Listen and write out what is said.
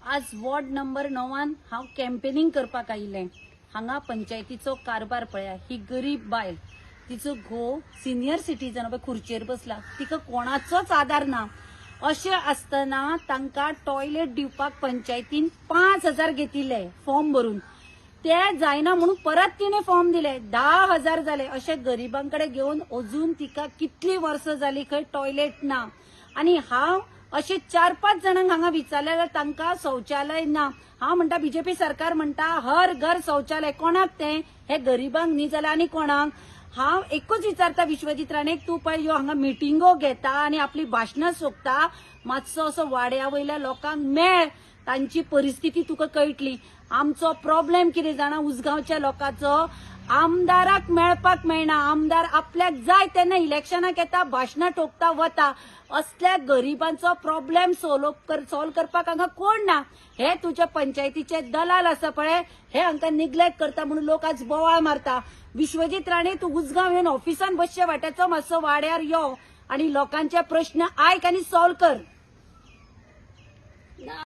आज ward number 9 हांव campaigning करपाक आयिल्लें। हांगा पंचायतीचो कारभार पळया। ही गरीब बायल, तिचो घोव सिनियर सिटीजन खुर्चेर बसला, तिका कोणाचोच आधार ना। अशें आसतना तांकां टॉयलेट दिवपाक पंचायतीन 5,000 घेतिल्ले फॉर्म भरून। ते जायना म्हणून परत तिने फॉर्म दिले, 10,000 जाले। अशे गरिबांकडे घेऊन अजून तिका कितली वर्ष जाली खंय टॉयलेट ना। आणि हांव अशे 4-5 जणांक हांगा विचारले जाल्यार तांकां शौचालय ना। हांव म्हणटा बीजेपी सरकार म्हणटा हर घर शौचालय, कोणाक ते? हे गरिबांक न्ही जाल्यार आनी कोणाक? हांव एकूच विचारता विश्वजीत राणेक, तू पळय ह्यो हांगा मिटिंगो घेता आणि आपली भाशणां सोंपता, मातसो असो वाड्या वयल्या लोकांक मेळ, तांची परिस्थिती तुका कळटली। आमचो प्रॉब्लेम कितें जाणा उसगांवच्या लोकांचो, आमदाराक मेळपाक मेळना। आमदार आपल्याक जाय तेन्ना इलेक्शनाक येता, भाशणां ठोकता वता। असल्या गरिबांचो प्रॉब्लेम सॉल्व करपाक हांगा कोण ना। हे तुझ्या पंचायतीचे दलाल आसा पळय, हे हांकां निग्लेक्ट करता म्हणून लोक आज बोवाळ मारता। विश्वजीत राणे, तू उसगांव येवन ऑफिसान बसचे वाट्याचो मातसो वाड्यार यो आणि लोकांचे प्रश्न आयक आनी सॉल्व कर।